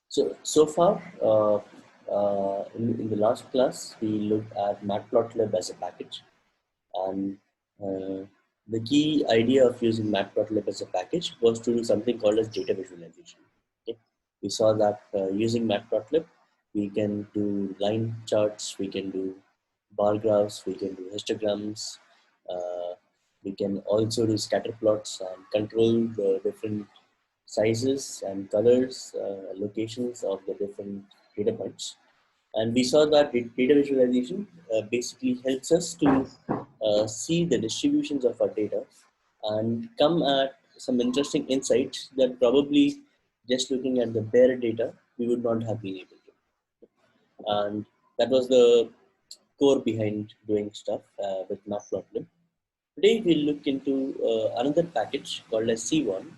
So far, in the last class, we looked at Matplotlib as a package, and uh, the key idea of using Matplotlib as a package was to do something called as data visualization. Okay? We saw that using Matplotlib, we can do line charts, we can do bar graphs, we can do histograms, uh, we can also do scatter plots and control the different sizes and colors, locations of the different data points. And we saw that data visualization basically helps us to see the distributions of our data and come at some interesting insights that probably just looking at the bare data, we would not have been able to. And that was the core behind doing stuff with Matplotlib. Today we'll look into another package called as Seaborn,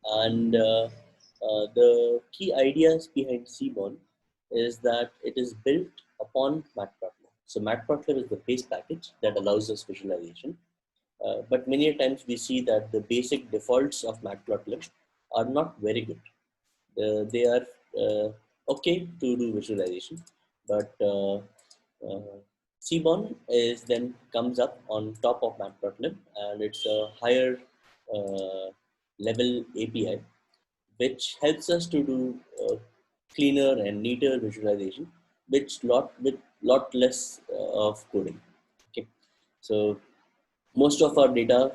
and the key ideas behind Seaborn is that it is built upon Matplotlib. So Matplotlib is the base package that allows us visualization. But many times we see that the basic defaults of Matplotlib are not very good. They are okay to do visualization, but Seaborn is then comes up on top of Matplotlib, and it's a higher level API which helps us to do cleaner and neater visualization, which with lot less of coding. Okay, so most of our data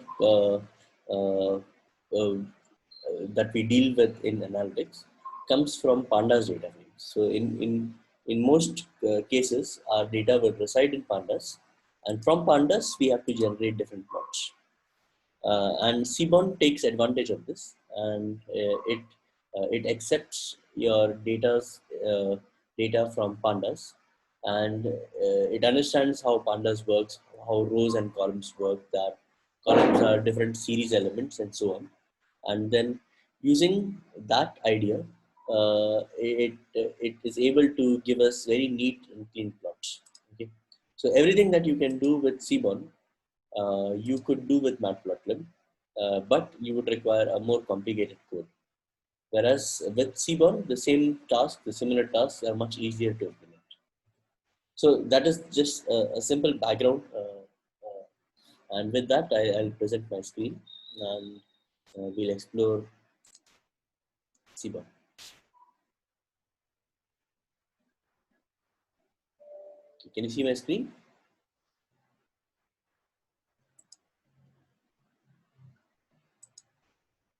that we deal with in analytics comes from pandas data frames. So in most cases, our data will reside in pandas, and from pandas we have to generate different plots. And Seaborn takes advantage of this, and it accepts your data from pandas, and it understands how pandas works, how rows and columns work, that columns are different series elements, and so on. And then using that idea, it is able to give us very neat and clean plots. Okay, so everything that you can do with Seaborn you could do with Matplotlib, but you would require a more complicated code. Whereas with Seaborn, the same task, the similar tasks are much easier to implement. So that is just a simple background. And with that, I'll present my screen, and we'll explore Seaborn. Okay, can you see my screen?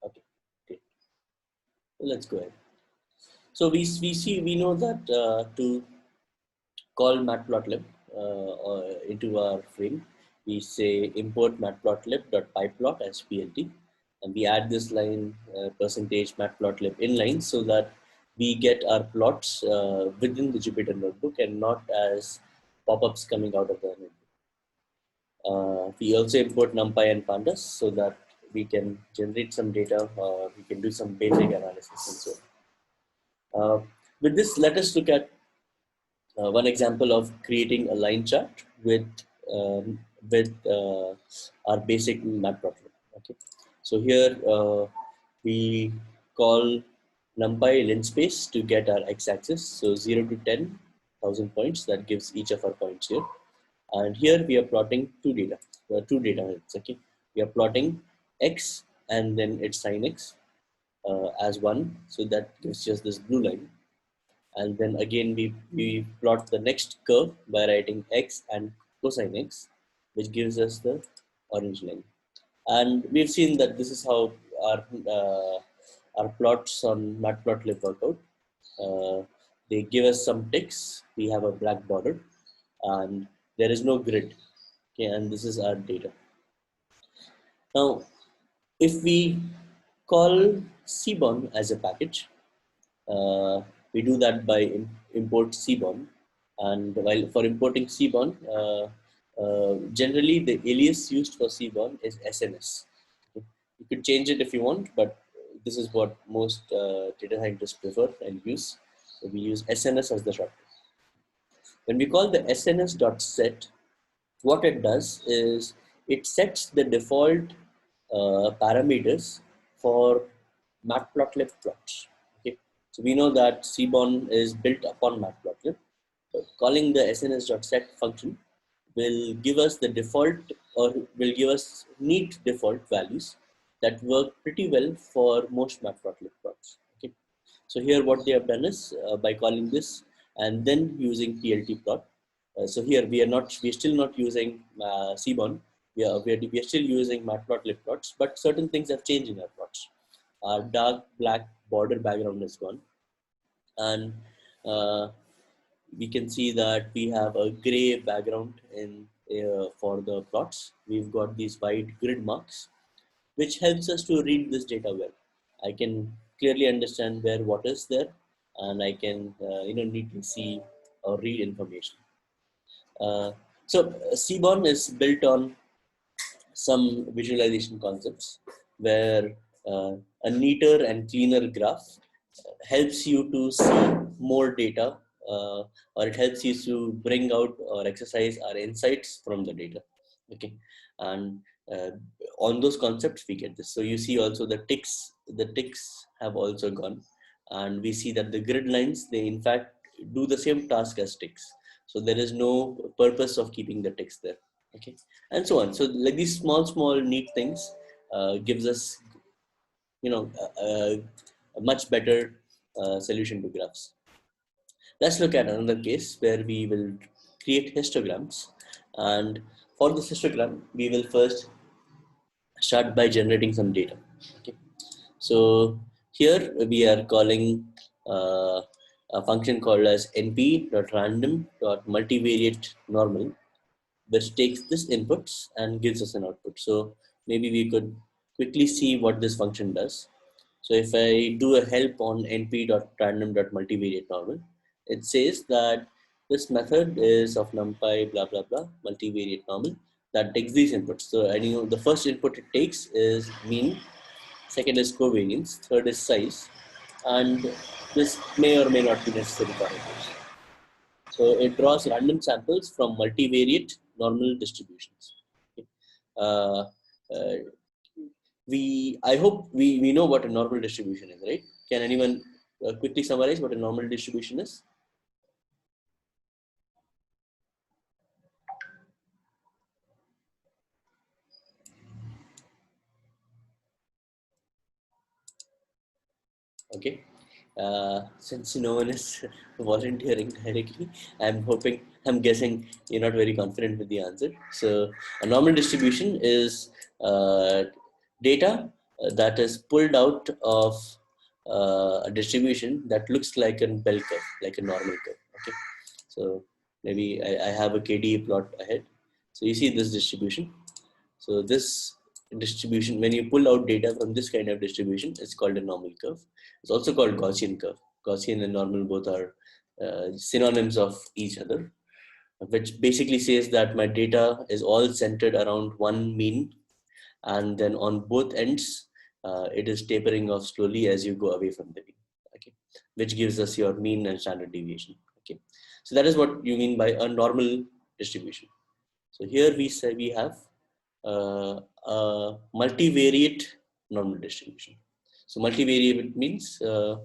Okay, great. So let's go ahead. So we know that to call matplotlib into our frame, we say import matplotlib.pyplot as PLT, and we add this line percentage matplotlib inline so that we get our plots within the Jupyter notebook and not as pop-ups coming out of the notebook. We also import NumPy and pandas so that we can generate some data, we can do some basic analysis and so on. With this, let us look at one example of creating a line chart um, with our basic matplotlib. Okay, so here we call NumPy linspace to get our x-axis. So 0 to 10,000 points, that gives each of our points here. And here we are plotting two data points. Okay, we are plotting x and then its sin x as one, so that gives us this blue line. And then again we plot the next curve by writing x and cosine x, which gives us the orange line. And we've seen that this is how our plots on Matplotlib work out. They give us some ticks, we have a black border, and there is no grid. Okay, and this is our data. Now, if we call Seaborn as a package, we do that by import Seaborn. And while for importing Seaborn, generally the alias used for Seaborn is SNS. Okay. You could change it if you want, but this is what most data scientists prefer and use. So we use SNS as the shortcut. When we call the SNS.set, what it does is it sets the default parameters for matplotlib plots. Okay. So we know that Seaborn is built upon Matplotlib. Calling the sns.set function will give us the default, or will give us neat default values that work pretty well for most Matplotlib plots. Okay. So here what they have done is by calling this and then using PLT plot. So here we are still not using Seaborn. We are still using Matplotlib plots, but certain things have changed in our plots. Our dark black border background is gone, and uh, we can see that we have a gray background in for the plots. We've got these white grid marks, which helps us to read this data well. I can clearly understand where what is there, and I can neatly see or read information. So Seaborn is built on some visualization concepts where a neater and cleaner graph helps you to see more data, or it helps you to bring out or exercise our insights from the data. Okay, and uh, on those concepts we get this. So you see also the ticks have also gone, and we see that the grid lines, they in fact do the same task as ticks. So there is no purpose of keeping the ticks there. Okay, and so on. So like these small neat things gives us a much better solution to graphs. Let's look at another case where we will create histograms, and for this histogram we will first start by generating some data. Okay, so here we are calling a function called as np.random.multivariate normal, which takes this inputs and gives us an output. So maybe we could quickly see what this function does. So if I do a help on np.random.multivariate normal, it says that this method is of numpy blah blah blah multivariate normal that takes these inputs. So the first input it takes is mean, second is covariance, third is size, and this may or may not be necessary for it. So it draws random samples from multivariate normal distributions. Okay. Uh, uh, I hope we know what a normal distribution is, right? Can anyone quickly summarize what a normal distribution is? Okay. Since no one is volunteering directly, I'm guessing you're not very confident with the answer. So a normal distribution is data that is pulled out of a distribution that looks like a bell curve, like a normal curve. Okay. So maybe I have a Kde plot ahead. So you see this distribution. So this distribution, when you pull out data from this kind of distribution, it's called a normal curve. It's also called Gaussian curve. Gaussian and normal both are synonyms of each other, which basically says that my data is all centered around one mean, and then on both ends, it is tapering off slowly as you go away from the mean. Okay, which gives us your mean and standard deviation. Okay, so that is what you mean by a normal distribution. So here we say we have a multivariate normal distribution. So multivariate means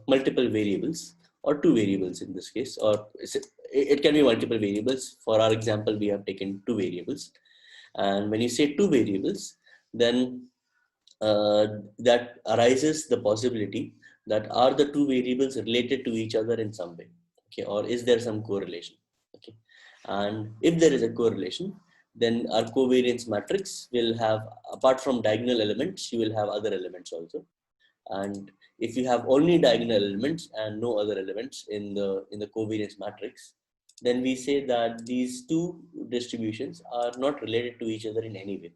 multiple variables, or two variables in this case, or it can be multiple variables. For our example, we have taken two variables. And when you say two variables, then that arises the possibility that are the two variables related to each other in some way. Okay, or is there some correlation? Okay, and if there is a correlation, then our covariance matrix will have, apart from diagonal elements, you will have other elements also. And if you have only diagonal elements and no other elements in the covariance matrix, then we say that these two distributions are not related to each other in any way,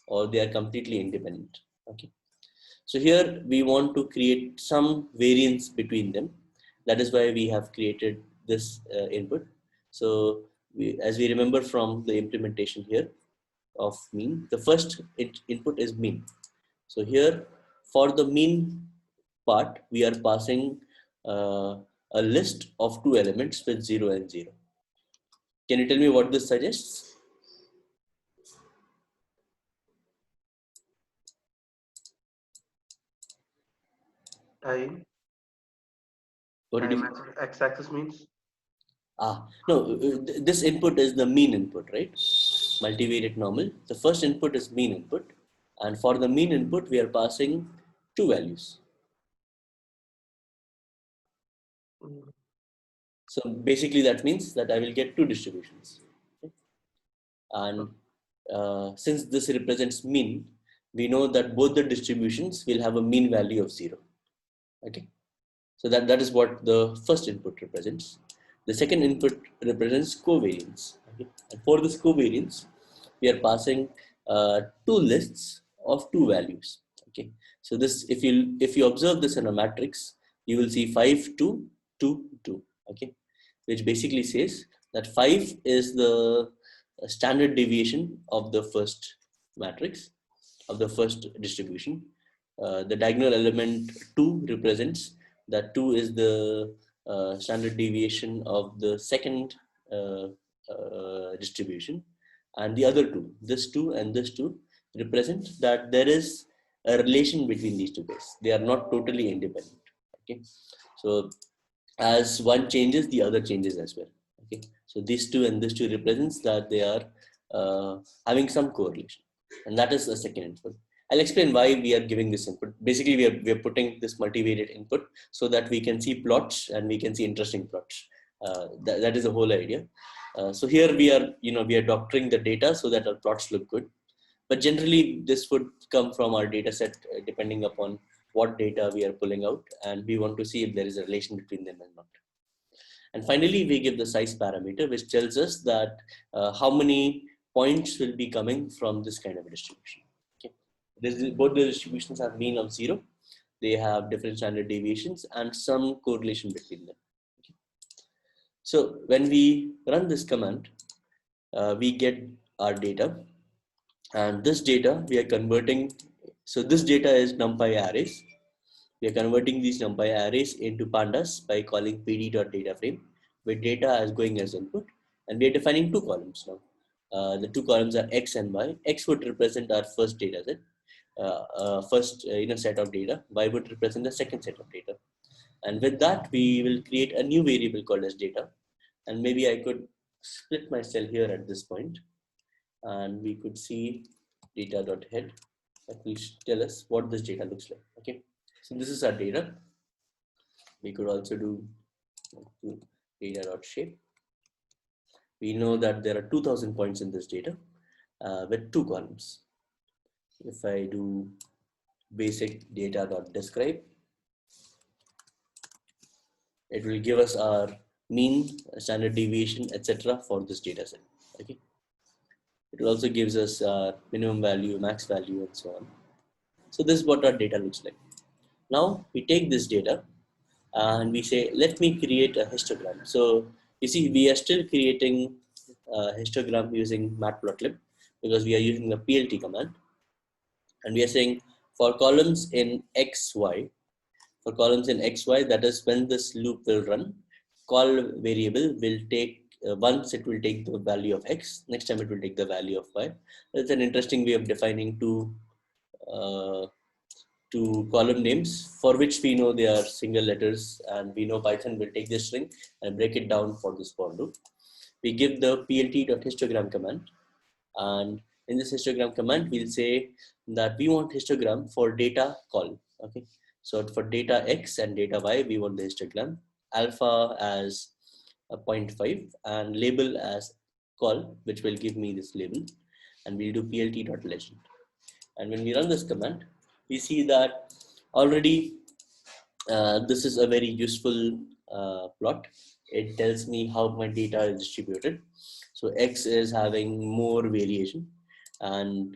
or they are completely independent. Okay, so here we want to create some variance between them. That is why we have created this input. So as we remember from the implementation here of mean, the first input is mean. So here for the mean part, we are passing a list of two elements with 0 and 0. Can you tell me what this suggests? Time. What did you x-axis means? No, this input is the mean input, right? Multivariate normal. The first input is mean input. And for the mean input, we are passing two values. So basically that means that I will get two distributions. Okay? And since this represents mean, we know that both the distributions will have a mean value of 0. Okay. So that is what the first input represents. The second input represents covariance. Okay? And for this covariance, we are passing two lists of two values. Okay. So this, if you observe this in a matrix, you will see 5, 2, 2, 2. Okay, which basically says that 5 is the standard deviation of the first matrix, of the first distribution. The diagonal element 2 represents that 2 is the standard deviation of the second distribution, and the other two, this 2 and this 2, represent that there is a relation between these two pairs. They are not totally independent. Okay, so as one changes, the other changes as well. Okay, so these two and this two represents that they are having some correlation, and that is the second input. I'll explain why we are giving this input. Basically, we are putting this multivariate input so that we can see plots and we can see interesting plots. That is the whole idea. So here we are doctoring the data so that our plots look good. But generally, this would come from our data set depending upon what data we are pulling out, and we want to see if there is a relation between them or not. And finally, we give the size parameter, which tells us that how many points will be coming from this kind of a distribution. Okay. Both the distributions have mean of 0. They have different standard deviations and some correlation between them. Okay. So when we run this command, we get our data, and this data we are converting. So this data is NumPy arrays. We are converting these NumPy arrays into pandas by calling pd.dataframe with data as going as input, and we are defining two columns now. The two columns are x and y. X would represent our first data set, first set of data. Y would represent the second set of data, and with that we will create a new variable called as data. And maybe I could split my cell here at this point, and we could see data.head that will tell us what this data looks like. Okay, so this is our data. We could also do data.shape. We know that there are 2000 points in this data with two columns. If I do basic data.describe, it will give us our mean, standard deviation, etc. for this data set. Okay. It also gives us minimum value, max value, and so on. So this is what our data looks like. Now we take this data and we say, let me create a histogram. So you see, we are still creating a histogram using matplotlib because we are using the plt command. And we are saying for columns in xy, that is when this loop will run, call variable will take, once it will take the value of x, next time it will take the value of y. That's an interesting way of defining two column names for which we know they are single letters, and we know Python will take this string and break it down for this for loop. We give the plt.histogram command, and in this histogram command we'll say that we want histogram for data call. Okay, so for data x and data y we want the histogram, alpha as a 0.5 and label as call, which will give me this label, and we'll do plt.legend. And when we run this command, we see that already this is a very useful plot. It tells me how my data is distributed. So X is having more variation, and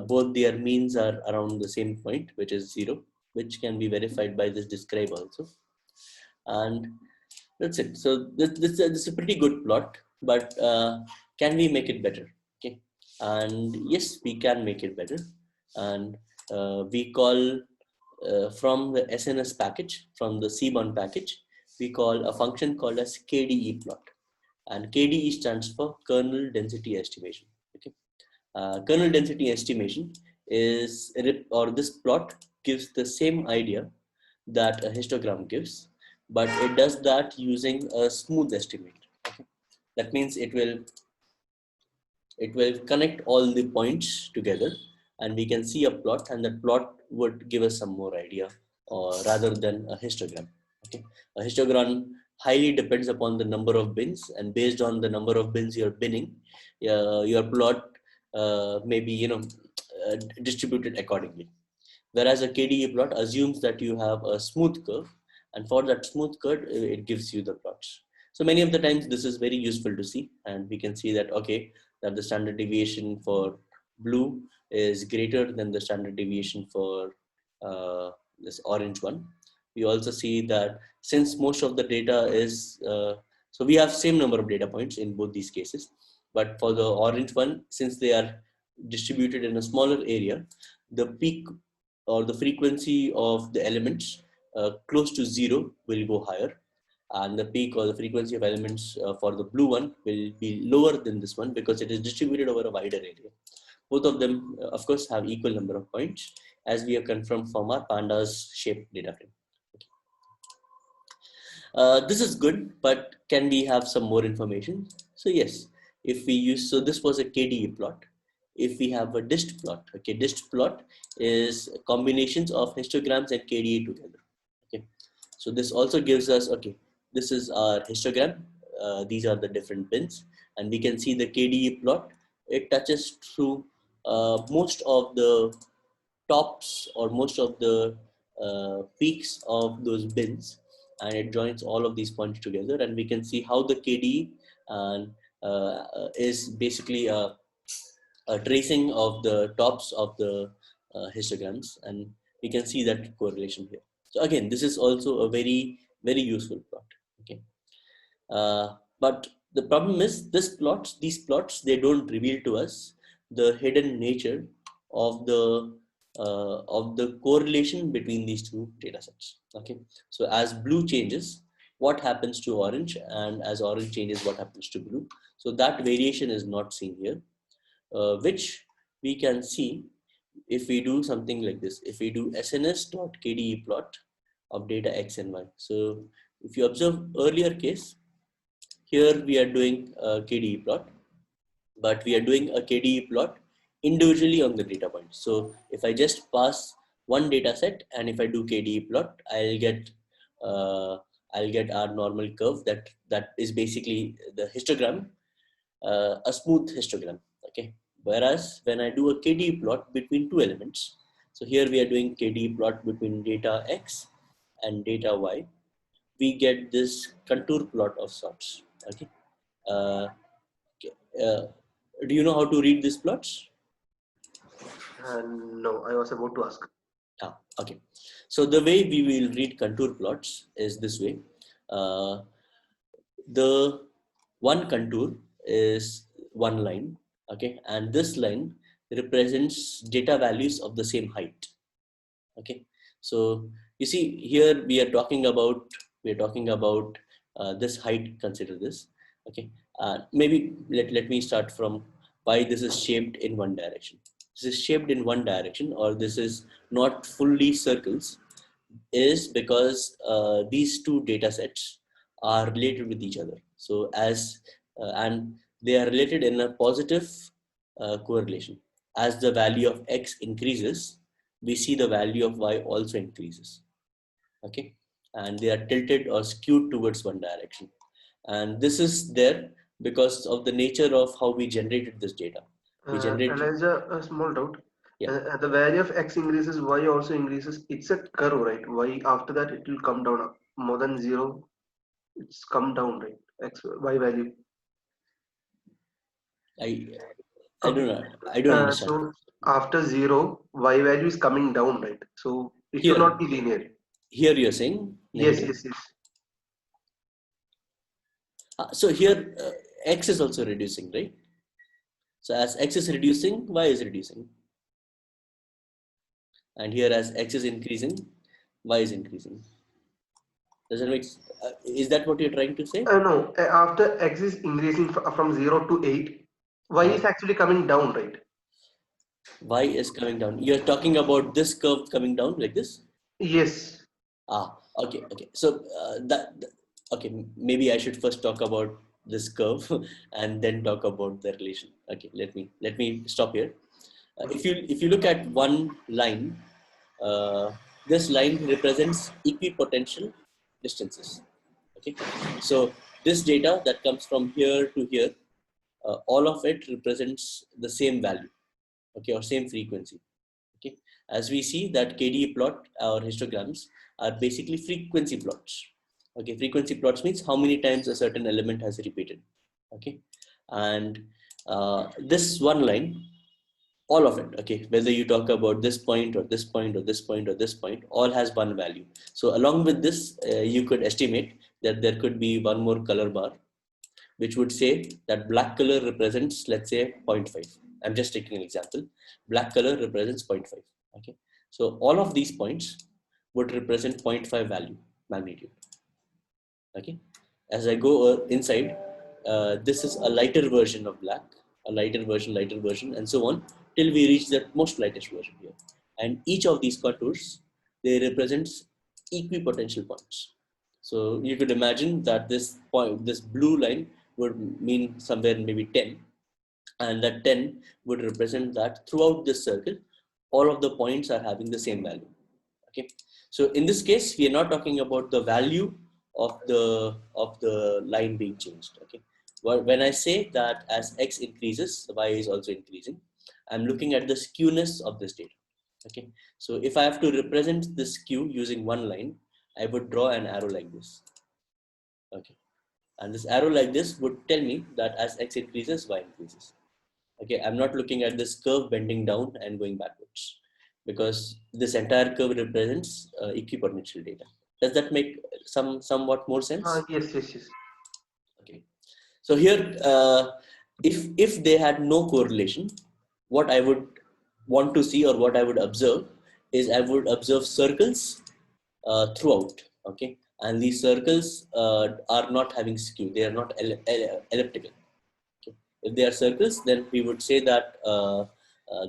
both their means are around the same point, which is 0, which can be verified by this describe also. And that's it. So this is a pretty good plot, but can we make it better? Okay, and yes, we can make it better. And we call from the SNS package, from the Seaborn package, we call a function called as Kde Plot, and Kde stands for kernel density estimation. Okay, kernel density estimation is, or this plot gives the same idea that a histogram gives, but it does that using a smooth estimate. Okay? That means it will connect all the points together, and we can see a plot, and that plot would give us some more idea, or rather than a histogram. Okay, a histogram highly depends upon the number of bins, and based on the number of bins you're binning, your plot may be distributed accordingly. Whereas a KDE plot assumes that you have a smooth curve, and for that smooth curve, it gives you the plots. So many of the times this is very useful to see, and we can see that, okay, that the standard deviation for blue is greater than the standard deviation for this orange one. We also see that since most of the data is, so we have same number of data points in both these cases, but for the orange one, since they are distributed in a smaller area, the peak or the frequency of the elements close to zero will go higher, and the peak or the frequency of elements for the blue one will be lower than this one because it is distributed over a wider area. Both of them, of course, have equal number of points, as we have confirmed from our pandas shape data frame. This is good, but can we have some more information? So yes, if we use, so this was a KDE plot. If we have a dist plot, okay, dist plot is combinations of histograms and KDE together. Okay, so this also gives us, okay, this is our histogram. These are the different bins, and we can see the KDE plot. It touches through most of the tops or most of the peaks of those bins, and it joins all of these points together, and we can see how the KD is basically a tracing of the tops of the histograms, and we can see that correlation here. So again, this is also a very useful plot. Okay, but the problem is these plots, they don't reveal to us the hidden nature of the correlation between these two data sets. Okay, so as blue changes, what happens to orange, and as orange changes, what happens to blue? So that variation is not seen here, which we can see if we do something like this. If we do sns.kde plot of data x and y. So if you observe earlier case, here we are doing a KDE plot, but we are doing a KDE plot individually on the data point. So if I just pass one data set, and if I do KDE plot, uh, I'll get our normal curve that is basically the histogram, a smooth histogram. Okay. Whereas when I do a KDE plot between two elements, so here we are doing KDE plot between data X and data Y, we get this contour plot of sorts. Okay. Uh, uh, do you know how to read these plots? No, I was about to ask. Okay. So the way we will read contour plots is this way. Uh, the one contour is one line, okay, and this line represents data values of the same height. Okay, so you see here we are talking about this height. Consider this. Okay, maybe let me start from why this is shaped in one direction. This is shaped in one direction, or this is not fully circles, is because these two data sets are related with each other. So and they are related in a positive correlation. As the value of x increases, we see the value of y also increases. Okay, and they are tilted or skewed towards one direction. And this is there because of the nature of how we generated this data. We And generated, as a small doubt, yeah. the value of x increases, y also increases. It's a curve, right? Y after that it will come down more than zero. It's come down, right? X y value. I I Okay. don't know. I don't understand. So after zero, y value is coming down, right? So it should Here, not be linear. here you're saying Yes, negative. yes, yes. So here x is also reducing, right? So as x is reducing, y is reducing, and here as x is increasing, y is increasing. Does it make? Is that what you're trying to say? No, after x is increasing from 0 to 8, y Uh, is actually coming down, right? y is coming down. You're talking about this curve coming down like this. Yes. Ah, Okay, okay. So okay, maybe I should first talk about this curve and then talk about the relation. Okay, let me stop here. If you look at one line, uh, this line represents equipotential distances. Okay, so this data that comes from here to here, all of it represents the same value, okay, or same frequency. Okay, as we see that Kde plot or histograms are basically frequency plots. Okay, frequency plots means how many times a certain element has repeated. Okay, and this one line, all of it, okay, whether you talk about this point or this point or this point or this point, all has one value. So along with this, you could estimate that there could be one more color bar which would say that black color represents, let's say, 0.5. I'm just taking an example. Black color represents 0.5. Okay, so all of these points would represent zero point 0.5 value magnitude. Okay, as I go inside, this is a lighter version of black, a lighter version, and so on till we reach the most lightest version here. And each of these contours, they represents equipotential points. So you could imagine that this point, this blue line would mean somewhere maybe 10, and that 10 would represent that throughout this circle, all of the points are having the same value. Okay, so in this case, we are not talking about the value of the line being changed. Okay, well, when I say that as x increases, y is also increasing, I'm looking at the skewness of this data. Okay, so if I have to represent this skew using one line, I would draw an arrow like this. Okay, and this arrow like this would tell me that as x increases, y increases. Okay, I'm not looking at this curve bending down and going backwards, because this entire curve represents equipotential data. Does that make somewhat more sense? Yes, yes, yes. Okay, so here, if they had no correlation, what I would want to see, or what I would observe, is I would observe circles throughout. Okay, and these circles are not having skew; they are not elliptical. If they are circles, then we would say that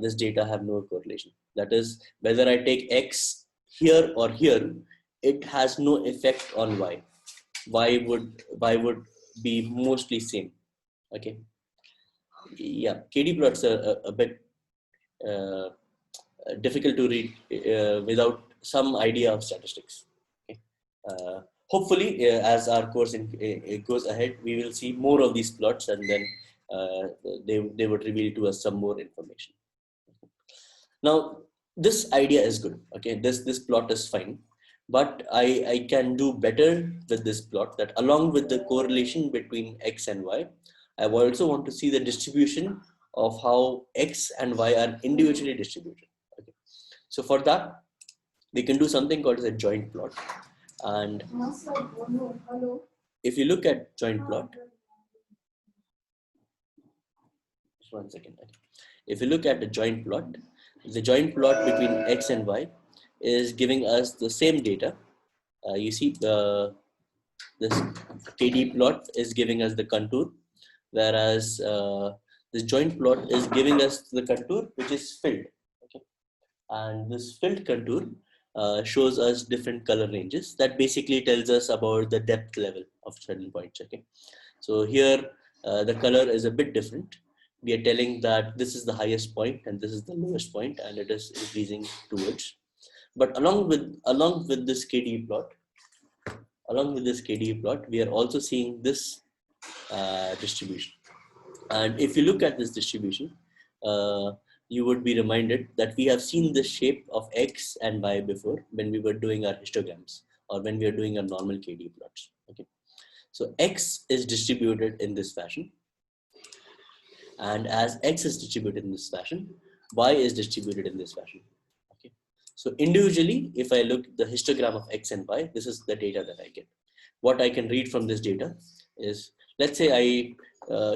this data have no correlation. That is, whether I take x here or here, it has no effect on y. Y would be mostly same. Okay, yeah. KD plots are a bit uh, difficult to read without some idea of statistics. Okay. Hopefully, as our course it goes ahead, we will see more of these plots, and then uh, they would reveal to us some more information. Now, this idea is good. Okay, this plot is fine, but I can do better with this plot. That along with the correlation between x and y, I also want to see the distribution of how x and y are individually distributed. Okay, so for that, we can do something called as a joint plot. And if you look at joint plot, just one second. If you look at the joint plot between x and y is giving us the same data. You see, this KD plot is giving us the contour, whereas this joint plot is giving us the contour which is filled. Okay, and this filled contour shows us different color ranges. That basically tells us about the depth level of certain points. Okay, so here the color is a bit different. We are telling that this is the highest point and this is the lowest point, and it is increasing towards. But along with this KD plot, we are also seeing this distribution. And if you look at this distribution, you would be reminded that we have seen the shape of x and y before when we were doing our histograms, or when we are doing our normal KD plots. Okay, so x is distributed in this fashion, and as x is distributed in this fashion, y is distributed in this fashion. Okay, so individually, if I look at the histogram of x and y, this is the data that I get. What I can read from this data is, let's say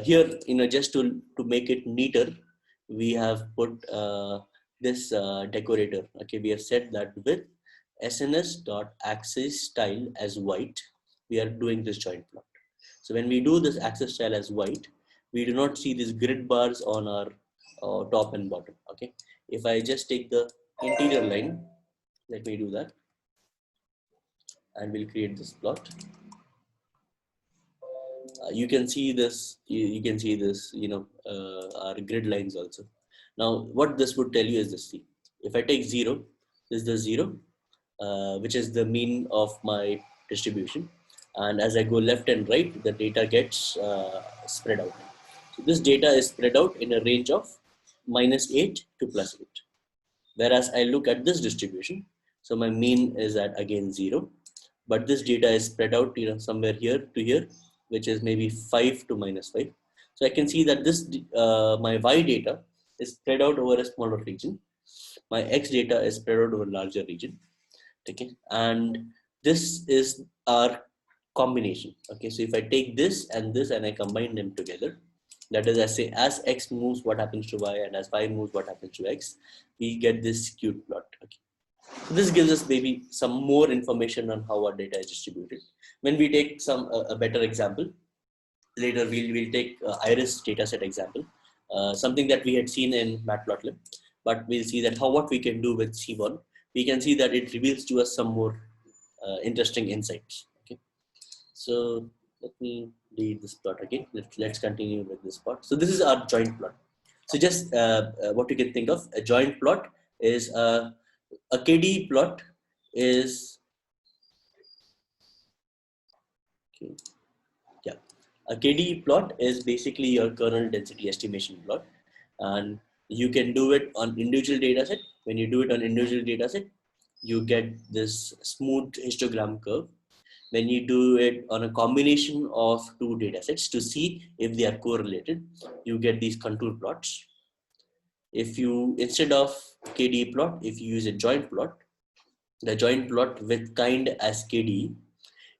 here, just to make it neater, we have put this decorator. Okay, we have said that with sns.axis style as white, we are doing this joint plot. So when we do this axis style as white, we do not see these grid bars on our top and bottom. Okay, if I just take the interior line, let me do that. and we'll create this plot. You can see this, you can see this, our grid lines also. Now, what this would tell you is this: see, if I take 0, this is the 0, which is the mean of my distribution. And as I go left and right, the data gets spread out. So this data is spread out in a range of -8 to +8. Whereas I look at this distribution, so my mean is at again 0, but this data is spread out, somewhere here to here, which is maybe 5 to -5. So I can see that this my y data is spread out over a smaller region. My x data is spread out over a larger region. Okay, and this is our combination. Okay, so if I take this and this and I combine them together, that is, I say as x moves, what happens to y, and as y moves, what happens to x, we get this skewed plot. Okay, so this gives us maybe some more information on how our data is distributed. When we take a better example later, we'll take iris dataset example, something that we had seen in Matplotlib, but we'll see that what we can do with Seaborn. We can see that it reveals to us some more interesting insights. Okay, so let me read this plot again. Let's continue with this plot. So this is our joint plot. So just what you can think of, a joint plot is a Kde plot is, okay, yeah, a Kde plot is basically your kernel density estimation plot, and you can do it on individual dataset. When you do it on individual dataset, you get this smooth histogram curve. When you do it on a combination of two datasets to see if they are correlated, you get these contour plots. If you, instead of Kde plot, if you use a joint plot, the joint plot with kind as Kde,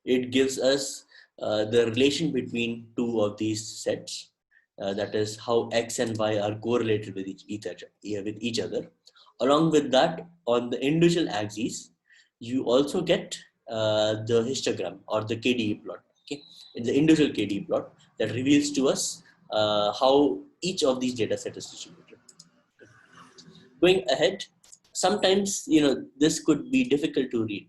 it gives us the relation between two of these sets. That is how x and y are correlated with each other. Along with that, on the individual axes, you also get the histogram or the Kde plot. Okay, it's the individual Kde plot that reveals to us how each of these data sets is distributed. Going ahead, sometimes this could be difficult to read.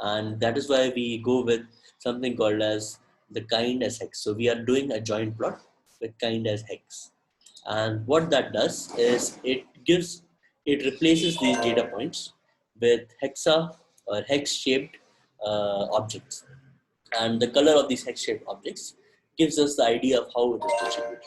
And that is why we go with something called as the kind as hex. So we are doing a joint plot with kind as hex, and what that does is it replaces these data points with hexa or hex shaped objects, and the color of these hex-shaped objects gives us the idea of how it is distributed.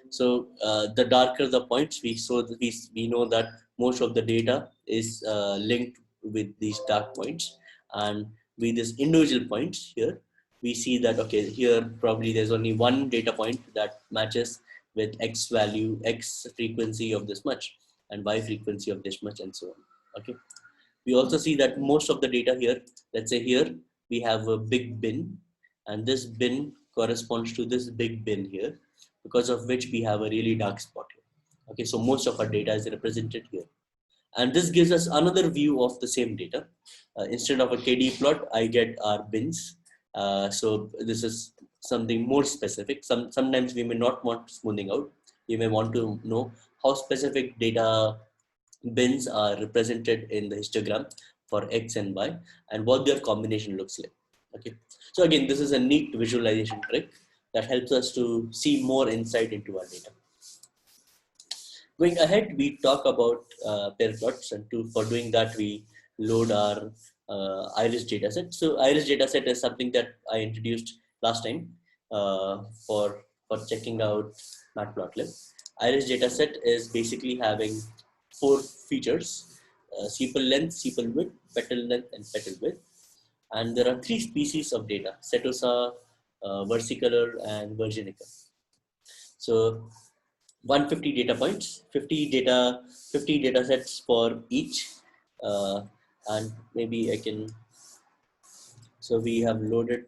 So the darker the points, we know that most of the data is linked with these dark points, and with these individual points here, we see that okay, here probably there's only one data point that matches with x value, x frequency of this much, and y frequency of this much, and so on. Okay. We also see that most of the data here, let's say here, we have a big bin, and this bin corresponds to this big bin here, because of which we have a really dark spot here. Okay, so most of our data is represented here. And this gives us another view of the same data. Instead of a Kde plot, I get our bins. So this is something more specific. Sometimes we may not want smoothing out. We may want to know how specific data bins are represented in the histogram for x and y, and what their combination looks like. Okay, so again, this is a neat visualization trick that helps us to see more insight into our data. Going ahead, we talk about pair plots, and for doing that, we load our iris dataset. So iris dataset is something that I introduced last time for checking out Matplotlib. Iris dataset is basically having 4 features: sepal length, sepal width, petal length, and petal width. And there are 3 species of data: setosa, versicolor, and virginica. So 150 data points, 50 data sets for each, and maybe I can. So we have loaded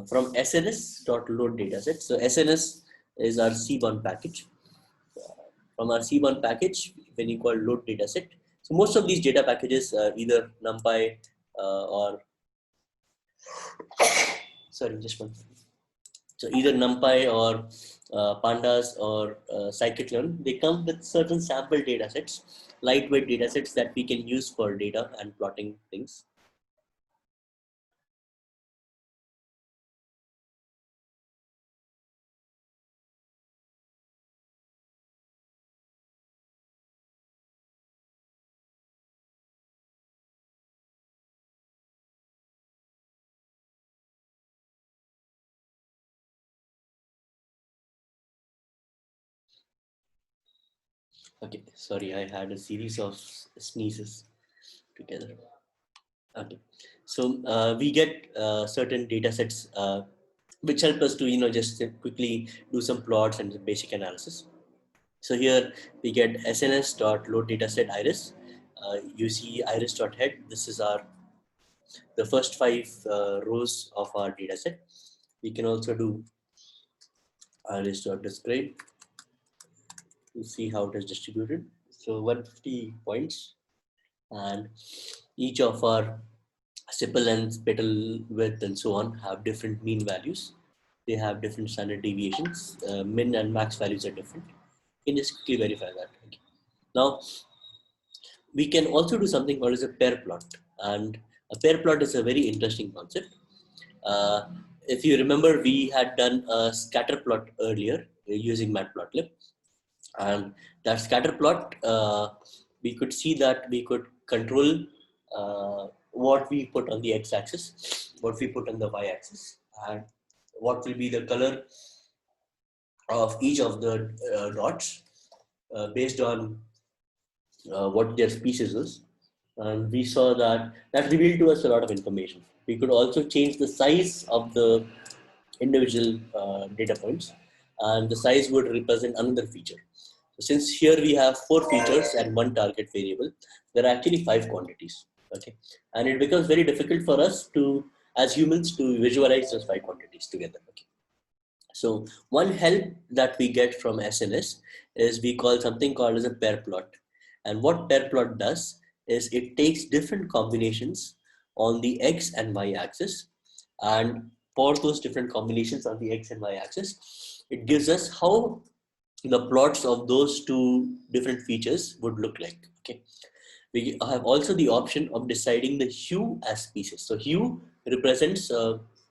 from SNS.load dataset. So SNS is our Seaborn package. From our Seaborn package, when you call load dataset, so most of these data packages are either NumPy or sorry, just one second. So either NumPy or Pandas or scikit-learn, they come with certain sample data sets, lightweight data sets that we can use for data and plotting things. Okay, sorry, I had a series of sneezes together. Okay, so we get certain data sets which help us to just quickly do some plots and basic analysis. So here we get sns.load dataset iris. You see iris.head. This is the first 5 rows of our dataset. We can also do iris.describe to see how it is distributed. So 150 points, and each of our Sepal and Petal width and so on have different mean values. They have different standard deviations. Min and max values are different. You can just quickly verify that. Okay. Now, we can also do something called as a pair plot. And a pair plot is a very interesting concept. Uh, if you remember, we had done a scatter plot earlier using matplotlib. And that scatter plot, we could see that we could control what we put on the x-axis, what we put on the y-axis, and what will be the color of each of the dots based on what their species is. And we saw that that revealed to us a lot of information. We could also change the size of the individual data points, and the size would represent another feature. So since here we have 4 features and 1 target variable, there are actually 5 quantities. Okay, and it becomes very difficult for us to, as humans, to visualize those 5 quantities together. Okay. So one help that we get from SNS is we call something called as a pair plot. And what pair plot does is it takes different combinations on the x and y axis, and for those different combinations on the x and y axis, it gives us how the plots of those 2 different features would look like. Okay. We have also the option of deciding the hue as species. So hue represents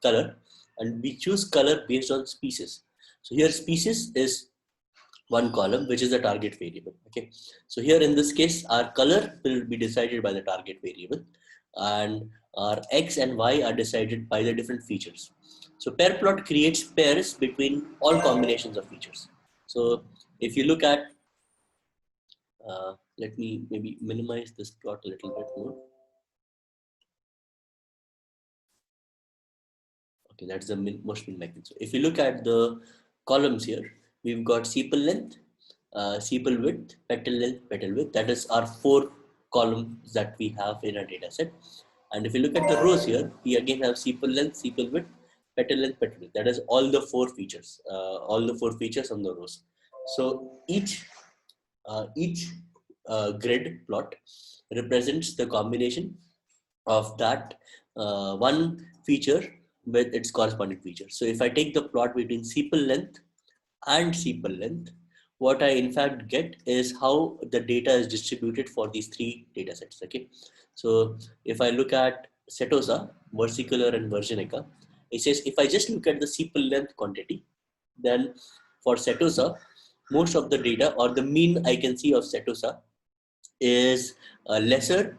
color, and we choose color based on species. So here species is one column, which is the target variable. Okay, so here in this case, our color will be decided by the target variable, and our x and y are decided by the different features. So pair plot creates pairs between all combinations of features. So if you look at, let me maybe minimize this plot a little bit more. Okay, that's the most min max. So if you look at the columns here, we've got sepal length, sepal width, petal length, petal width. That is our 4 columns that we have in our data set. And if you look at the rows here, we again have sepal length, sepal width, petal length, petal width. That is all the 4 features, all the 4 features on the rows. So each grid plot represents the combination of that one feature with its corresponding feature. So if I take the plot between sepal length and sepal length, what I in fact get is how the data is distributed for these 3 data sets. Okay, so if I look at setosa, versicolor and virginica, it says if I just look at the sepal length quantity, then for setosa, most of the data or the mean I can see of setosa is lesser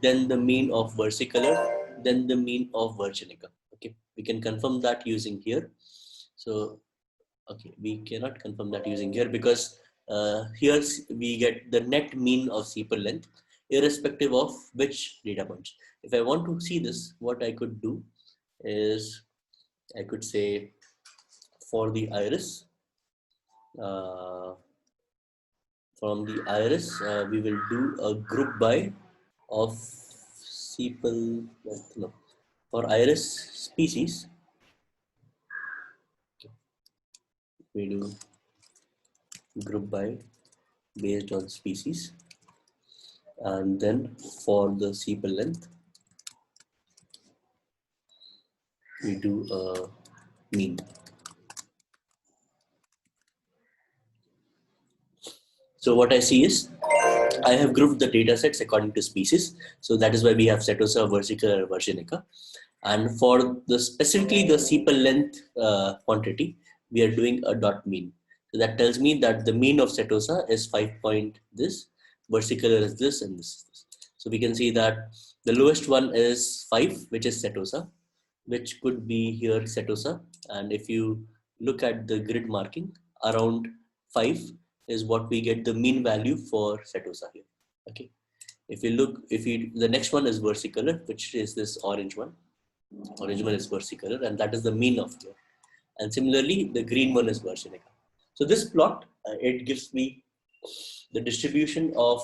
than the mean of versicolor, than the mean of virginica. Okay, we can confirm that using here. So okay, we cannot confirm that using here because here we get the net mean of sepal length irrespective of which data points. If I want to see this, what I could do is I could say for the iris, uh, from the iris, we will do a group by of sepal, no, for iris species, we do group by based on species, and then for the sepal length, we do a mean. So what I see is I have grouped the data sets according to species. So that is why we have Setosa, versicolor, Virginica. And for the specifically the sepal length quantity, we are doing a dot mean. So that tells me that the mean of Setosa is 5 point this, versicolor is this, and this is this. So we can see that the lowest one is 5, which is Setosa, which could be here Setosa. And if you look at the grid marking, around 5 is what we get the mean value for Setosa here. Okay. If you look, the next one is versicolor, which is this orange one. Orange one is versicolor, and that is the mean of here. And similarly, the green one is Virginica. So this plot, it gives me the distribution of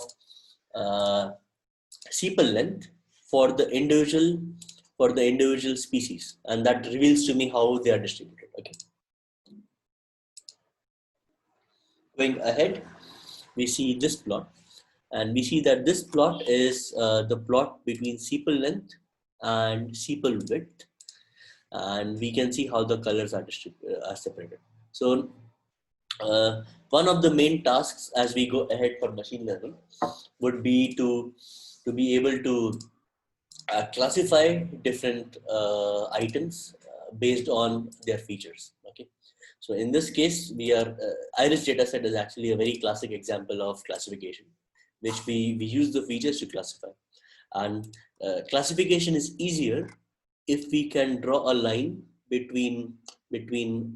sepal length for the individual species, and that reveals to me how they are distributed. Okay. Going ahead, we see this plot, and we see that this plot is the plot between sepal length and sepal width, and we can see how the colors are separated. So one of the main tasks as we go ahead for machine learning would be to be able to classify different items based on their features. Okay, so in this case, we are Iris dataset is actually a very classic example of classification, which we use the features to classify, and classification is easier if we can draw a line between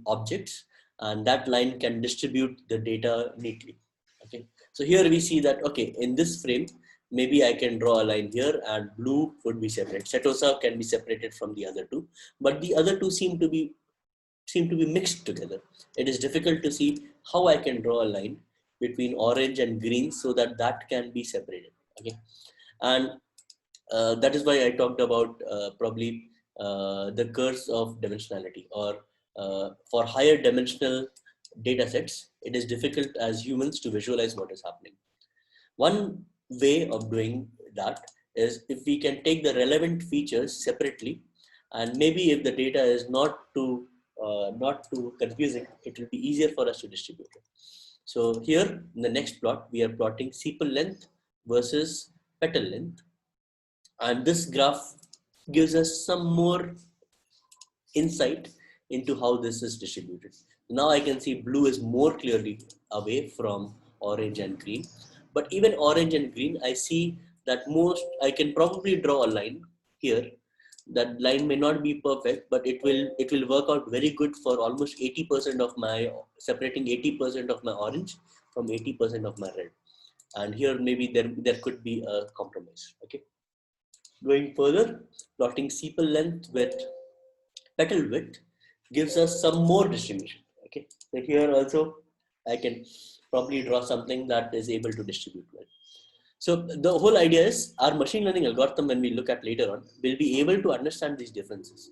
objects, and that line can distribute the data neatly. Okay, so here we see that, okay, in this frame maybe I can draw a line here and blue would be separate. Setosa can be separated from the other two, but the other two seem to be mixed together. It is difficult to see how I can draw a line between orange and green so that that can be separated. Okay, and that is why I talked about probably the curse of dimensionality, or for higher dimensional data sets, it is difficult as humans to visualize what is happening. One way of doing that is if we can take the relevant features separately, and maybe if the data is not too confusing, it will be easier for us to distribute it. So here in the next plot, we are plotting sepal length versus petal length, and this graph gives us some more insight into how this is distributed. Now I can see blue is more clearly away from orange and green, but even orange and green, I see that I can probably draw a line here. That line may not be perfect, but it will work out very good for almost 80% of my, separating 80% of my orange from 80% of my red. And here maybe there could be a compromise. Okay. Going further, plotting sepal length with petal width gives us some more distribution. Okay, so here also I can probably draw something that is able to distribute well. So the whole idea is our machine learning algorithm, when we look at later on, will be able to understand these differences.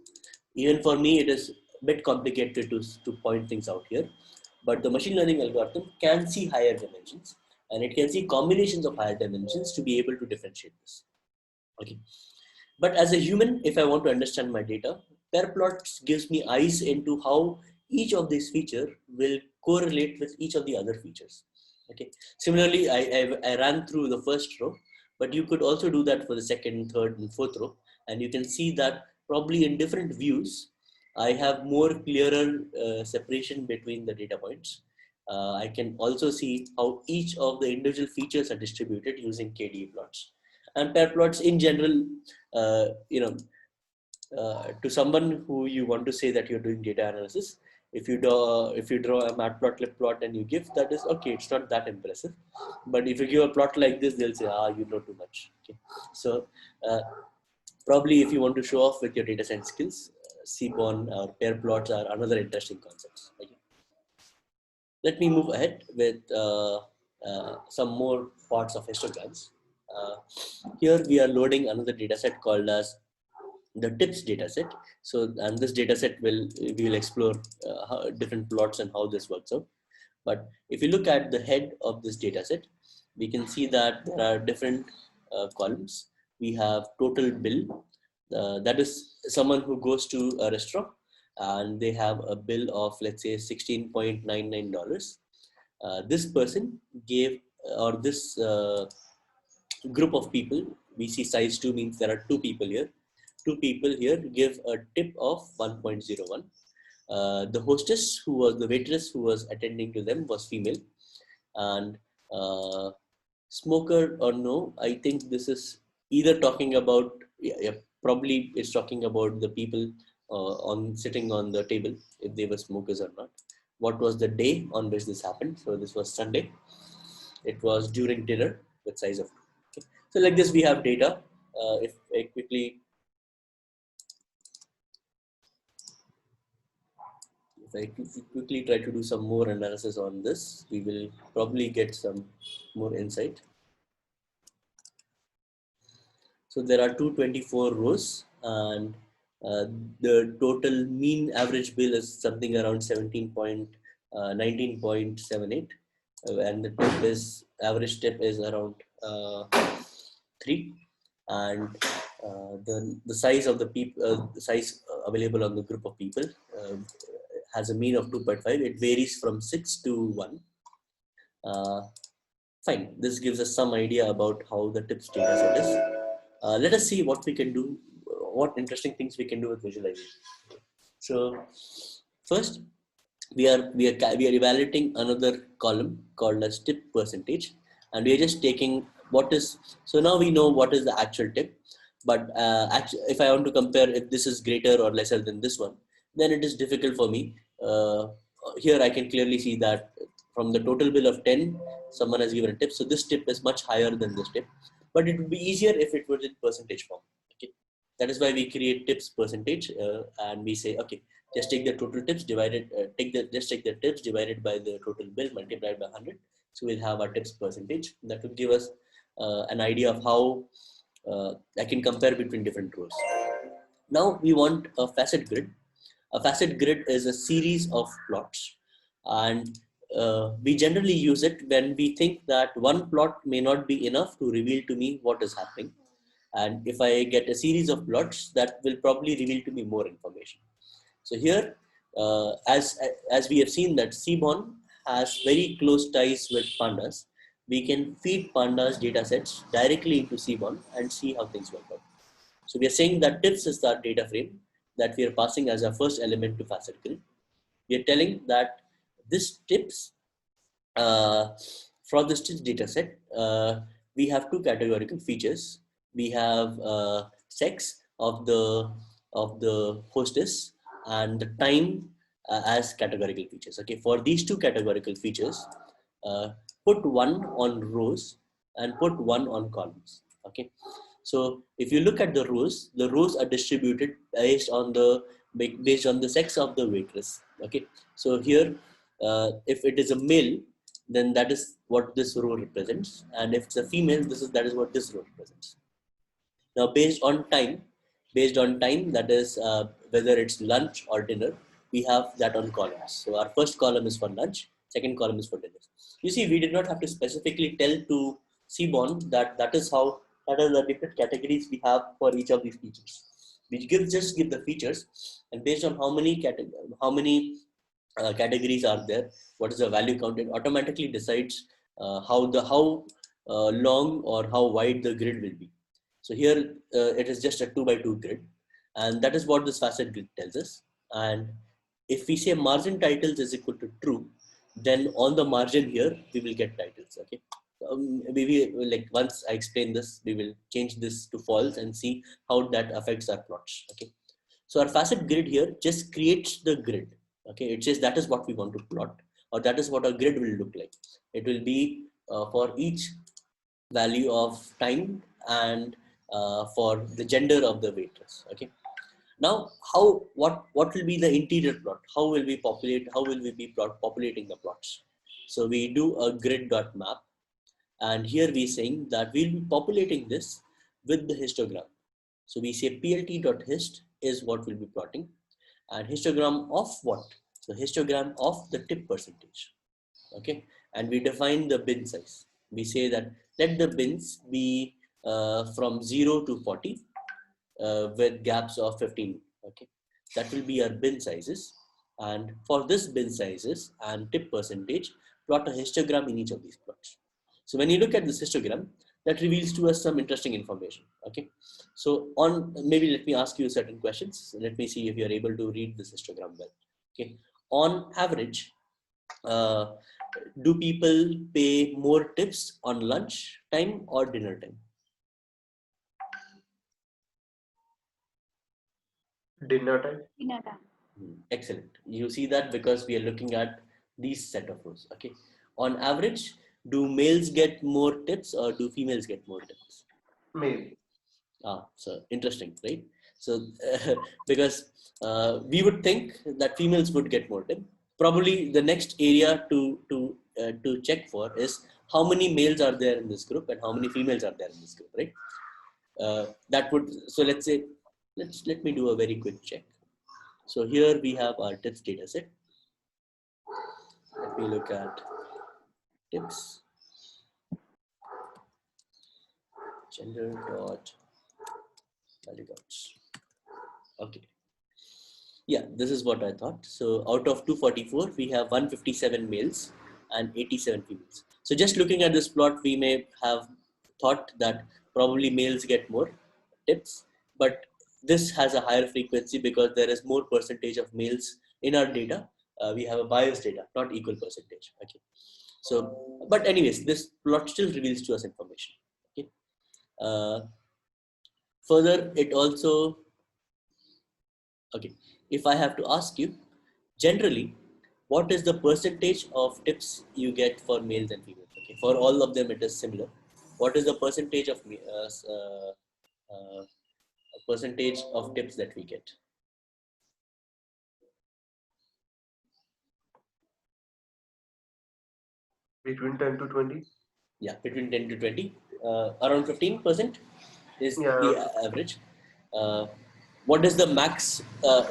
Even for me, it is a bit complicated to point things out here, but the machine learning algorithm can see higher dimensions, and it can see combinations of higher dimensions to be able to differentiate this. Okay. But as a human, if I want to understand my data, pair plots gives me eyes into how each of these features will correlate with each of the other features. Okay. Similarly, I ran through the first row, but you could also do that for the second, third, and fourth row, and you can see that probably in different views, I have more clearer separation between the data points. I can also see how each of the individual features are distributed using Kde plots. And pair plots in general, to someone who you want to say that you're doing data analysis, if you draw a matplotlib plot and you give, that is okay, it's not that impressive. But if you give a plot like this, they'll say, you know too much. Okay. So probably if you want to show off with your data science skills, Seaborn or pair plots are another interesting concepts. Okay. Let me move ahead with some more parts of histograms. Here we are loading another dataset called as the tips dataset. So, and this dataset we will explore different plots and how this works out. But if you look at the head of this dataset, we can see that there are different columns. We have total bill. That is someone who goes to a restaurant and they have a bill of, let's say, $16.99. This person gave or this group of people, we see size 2 means there are two people here. Two people here give a tip of 1.01. The hostess, who was the waitress who was attending to them, was female, and smoker or no, I think this is either talking about, yeah, probably it's talking about the people on sitting on the table, if they were smokers or not. What was the day on which this happened? So this was Sunday. It was during dinner with size of 2. Okay. So like this, we have data. If I quickly try to do some more analysis on this, we will probably get some more insight. So there are 224 rows, and the total mean average bill is something around 19.78, and the tip is average tip is around 3, and the size of the people, the size available on the group of people has a mean of 2.5. It varies from 6 to 1. Fine, this gives us some idea about how the tips data set is. Let us see what we can do, what interesting things we can do with visualization. So first, we are evaluating another column called as tip percentage, and we are just taking what is, so now we know what is the actual tip, but if I want to compare if this is greater or lesser than this one, then it is difficult for me. Here I can clearly see that from the total bill of 10, someone has given a tip, so this tip is much higher than this tip, but it would be easier if it was in percentage form. Okay, that is why we create tips percentage, and we say, okay, just take the total tips divided, just take the tips divided by the total bill multiplied by 100. So we'll have our tips percentage. That will give us an idea of how I can compare between different rows. Now we want a facet grid. A facet grid is a series of plots, and we generally use it when we think that one plot may not be enough to reveal to me what is happening. And if I get a series of plots, that will probably reveal to me more information. So here, as we have seen that Seaborn has very close ties with pandas, we can feed pandas data sets directly into Seaborn and see how things work out. So we are saying that tips is that data frame that we are passing as our first element to facet grid. We are telling that this tips, uh, for this tips data set, we have two categorical features. We have sex of the hostess and the time as categorical features. Okay, for these two categorical features, put one on rows and put one on columns. Okay, so if you look at the rows are distributed based on the sex of the waitress. Okay, so here, if it is a male, then that is what this row represents, and if it's a female, that is what this row represents. Now, based on time, that is whether it's lunch or dinner, we have that on columns. So our first column is for lunch, second column is for dinner. You see, we did not have to specifically tell to Seaborn that that is the different categories we have for each of these features. We just give the features, and based on how many categories are there, what is the value count, it automatically decides how long or how wide the grid will be. So here it is just a 2 by 2 grid, and that is what this facet grid tells us. And if we say margin titles is equal to true, then on the margin here we will get titles. Okay, maybe like once I explain this, we will change this to false and see how that affects our plots. Okay, so our facet grid here just creates the grid. Okay, it says that is what we want to plot, or that is what our grid will look like. It will be for each value of time and for the gender of the waitress. Okay, now what will be the interior plot? How will we be populating the plots? So we do a grid.map, and here we saying that we'll be populating this with the histogram. So we say plt.hist is what we'll be plotting, and histogram of what? So histogram of the tip percentage. Okay, and we define the bin size. We say that let the bins be from 0 to 40 with gaps of 15. Okay, that will be our bin sizes, and for this bin sizes and tip percentage, plot a histogram in each of these plots. So when you look at this histogram, that reveals to us some interesting information. Okay, so maybe let me ask you certain questions. Let me see if you are able to read this histogram well. Okay, on average, uh, do people pay more tips on lunch time or dinner time? Dinner time. Dinner time. Excellent. You see that because we are looking at these set of rows. Okay. On average, do males get more tips or do females get more tips? Male. So interesting, right? So because we would think that females would get more tip. Probably the next area to check for is how many males are there in this group and how many females are there in this group, right? That would, so let's say, let me do a very quick check. So here we have our tips data set. Let me look at tips. Gender dot polygons. Okay. Yeah, this is what I thought. So out of 244, we have 157 males and 87 females. So just looking at this plot, we may have thought that probably males get more tips, but this has a higher frequency because there is more percentage of males in our data. We have a biased data, not equal percentage. Okay. So, but anyways, this plot still reveals to us information. Okay. Further, it also, okay, if I have to ask you, generally, what is the percentage of tips you get for males and females? Okay, for all of them, it is similar. What is the percentage of tips that we get? Between 10 to 20. Yeah, between 10 to 20, around 15% is the average. What is the max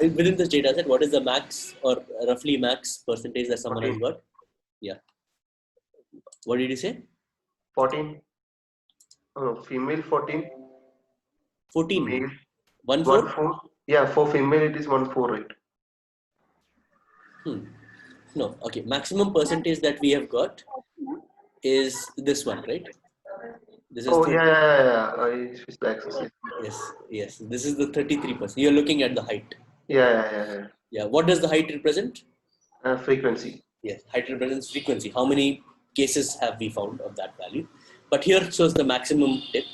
within this data set? What is the max or roughly max percentage that someone 14. has got? Yeah. What did you say? 14. Oh, female 14. 14. Male 1 1 4? 4. Yeah, for female it is 1 4, right? No. Okay. Maximum percentage that we have got is this one, right? This is Oh, 30. yeah. I switched the axis. Yes. Yes. This is the 33%. You're looking at the height. Yeah. Yeah. What does the height represent? Frequency. Yes. Height represents frequency. How many cases have we found of that value? But here it shows the maximum tip.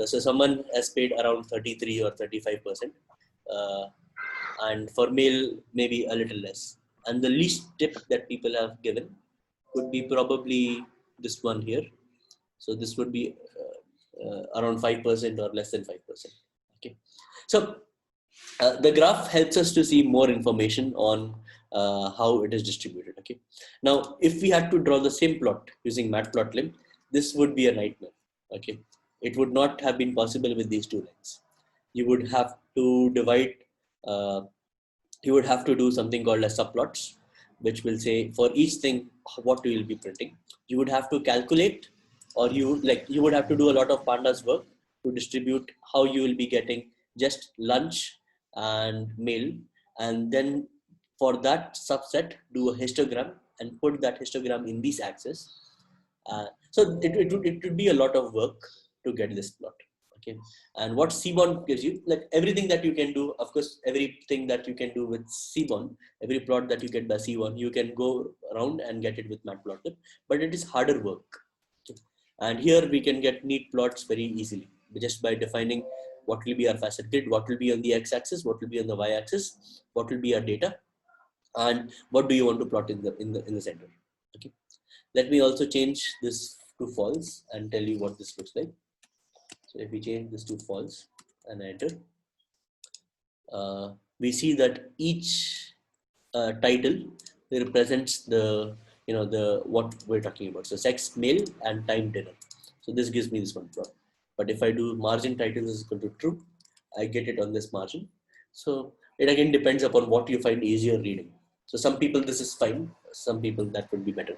So someone has paid around 33 or 35%. And for male, maybe a little less. And the least tip that people have given could be probably this one here. So this would be around 5% or less than 5%. Okay. So the graph helps us to see more information on how it is distributed. Okay. Now, if we had to draw the same plot using matplotlib, this would be a nightmare. Okay. It would not have been possible with these two lines. You would have to divide. You would have to do something called as subplots, which will say for each thing what you will be printing. You would have to calculate, or you would have to do a lot of pandas work to distribute how you will be getting just lunch and meal, and then for that subset do a histogram and put that histogram in this axis. So it would be a lot of work to get this plot. Okay, and what Seaborn gives you, like everything that you can do, of course, everything that you can do with Seaborn, every plot that you get by Seaborn, you can go around and get it with Matplotlib, but it is harder work. Okay. And here we can get neat plots very easily just by defining what will be our facet grid, what will be on the x-axis, what will be on the y-axis, what will be our data, and what do you want to plot in the center. Okay. Let me also change this to false and tell you what this looks like. So if we change this to false and enter, we see that each title represents the what we're talking about. So sex, male, and time, dinner. So this gives me this one plot. But if I do margin title is equal to true, I get it on this margin. So it again depends upon what you find easier reading. So some people this is fine, some people that would be better.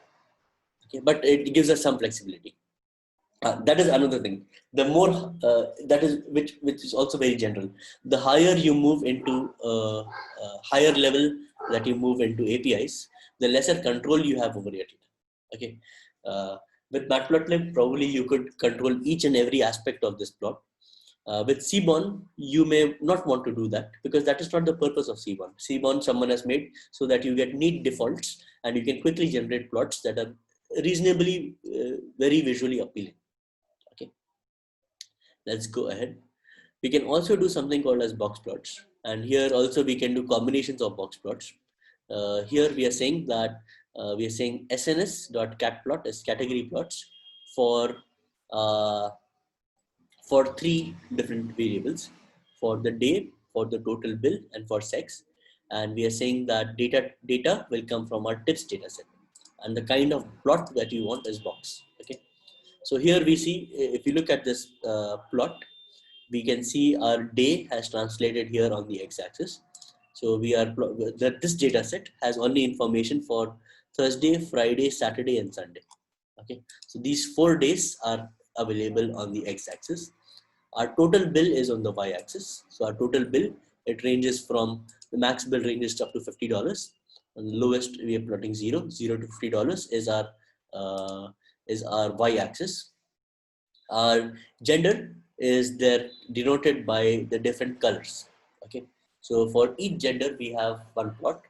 Okay, but it gives us some flexibility. That is another thing. The more that is which is also very general. The higher you move into higher level that you move into APIs, the lesser control you have over your data. Okay, With Matplotlib, probably you could control each and every aspect of this plot. With Seaborn, you may not want to do that because that is not the purpose of Seaborn. Seaborn someone has made so that you get neat defaults and you can quickly generate plots that are reasonably very visually appealing. Okay, let's go ahead. We can also do something called as box plots, and here also we can do combinations of box plots. Here we are saying that we are saying sns.catplot is category plots for uh, for three different variables, for the day, for the total bill, and for sex. And we are saying that data will come from our tips data set, and the kind of plot that you want is box. Okay, so here we see, if you look at this plot, we can see our day has translated here on the x-axis. So we are that this data set has only information for Thursday, Friday, Saturday, and Sunday. Okay, so these 4 days are available on the x-axis. Our total bill is on the y-axis. So our total bill, it ranges from the max bill ranges up to $50. And the lowest we are plotting zero to $50 is our y-axis. Our gender is there denoted by the different colors. Okay, so for each gender we have one plot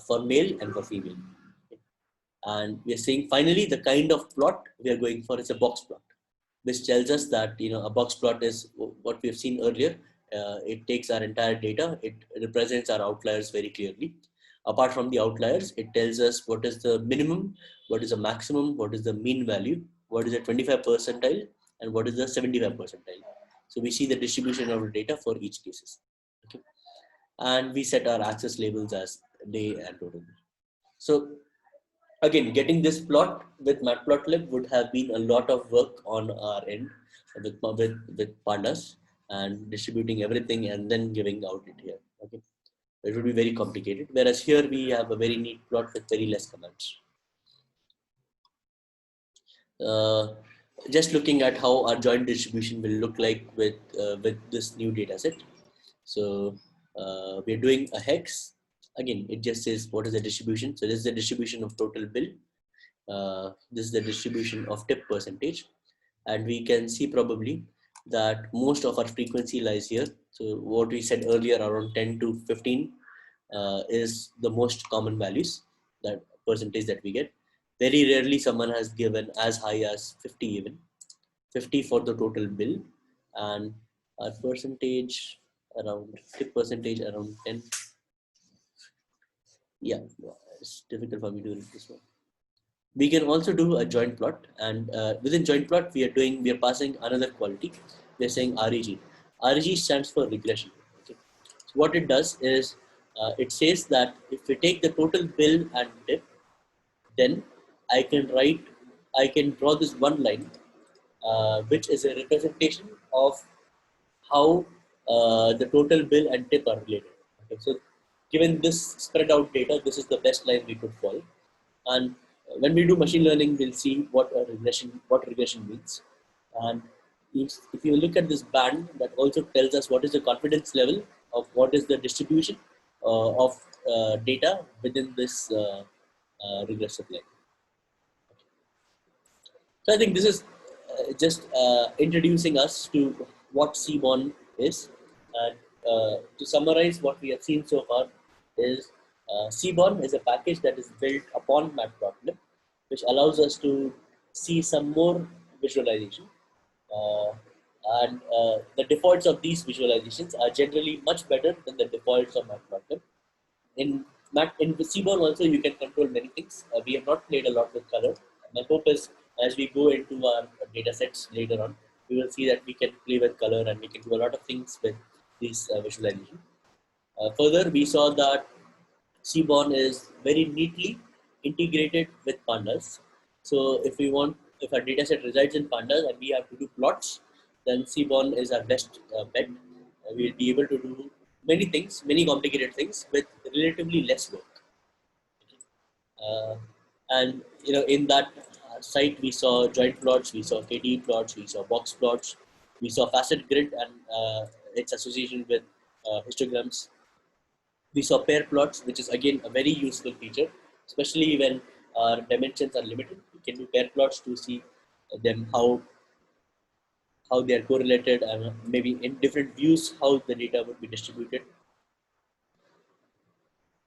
for male and for female. Okay. And we are saying finally the kind of plot we are going for is a box plot, which tells us that a box plot is what we have seen earlier. It takes our entire data, it represents our outliers very clearly. Apart from the outliers, it tells us what is the minimum, what is the maximum, what is the mean value, what is the 25 percentile, and what is the 75 percentile. So we see the distribution of the data for each cases. Okay. And we set our access labels as day and total. So again, getting this plot with Matplotlib would have been a lot of work on our end with pandas and distributing everything and then giving out it here. Okay, it would be very complicated. Whereas here we have a very neat plot with very less commands. Just looking at how our joint distribution will look like with this new data set. So we're doing a hex. Again, it just says what is the distribution. So this is the distribution of total bill. This is the distribution of tip percentage, and we can see probably that most of our frequency lies here. So what we said earlier, around 10 to 15 is the most common values, that percentage that we get. Very rarely someone has given as high as 50, even 50 for the total bill, and our percentage around tip percentage around 10. Yeah, it's difficult for me to read this one. We can also do a joint plot, and within joint plot we are passing another quality. We are saying REG. REG stands for regression. Okay. So what it does is it says that if we take the total bill and tip, then I can draw this one line, which is a representation of how the total bill and tip are related. Okay. So given this spread out data, this is the best line we could follow. And when we do machine learning, we'll see what regression means. And if you look at this band, that also tells us what is the confidence level of what is the distribution of data within this regressive line. So I think this is just introducing us to what Seaborn is. And to summarize what we have seen so far is Seaborn is a package that is built upon Matplotlib, which allows us to see some more visualization. Uh, and the defaults of these visualizations are generally much better than the defaults of Matplotlib. In Seaborn also you can control many things. We have not played a lot with color. My hope is as we go into our data sets later on, we will see that we can play with color and we can do a lot of things with this visualization. Further, we saw that Seaborn is very neatly integrated with pandas. So if our data set resides in pandas and we have to do plots, then Seaborn is our best bet. We'll be able to do many things, many complicated things with relatively less work. Uh, and in that site, we saw joint plots, we saw Kde plots, we saw box plots, we saw facet grid and its association with histograms. We saw pair plots, which is again a very useful feature, especially when our dimensions are limited. can do pair plots to see them how they are correlated, and maybe in different views how the data would be distributed.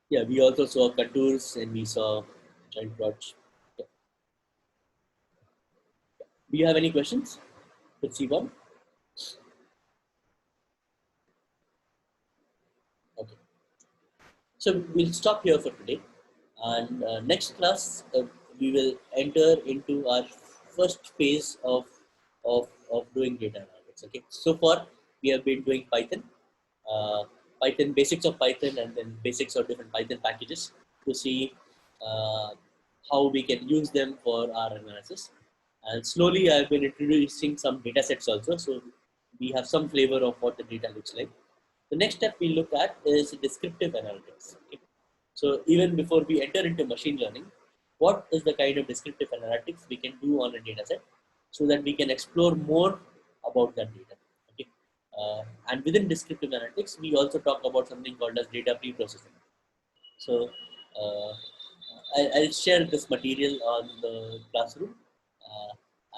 Yeah, we also saw contours and we saw giant plots. Yeah. Do you have any questions with Seaborn? Okay. So we'll stop here for today, and next class we will enter into our first phase of doing data analytics. Okay. So far we have been doing Python, uh, Python basics of Python, and then basics of different Python packages to see uh, how we can use them for our analysis. And slowly I've been introducing some data sets also, so we have some flavor of what the data looks like. The next step we look at is descriptive analytics. Okay? So even before we enter into machine learning, what is the kind of descriptive analytics we can do on a data set so that we can explore more about that data. Okay? And within descriptive analytics, we also talk about something called as data pre-processing. So uh, I'll share this material on the classroom,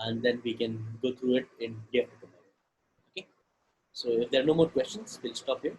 and then we can go through it in day after tomorrow. Okay. So if there are no more questions, we'll stop here.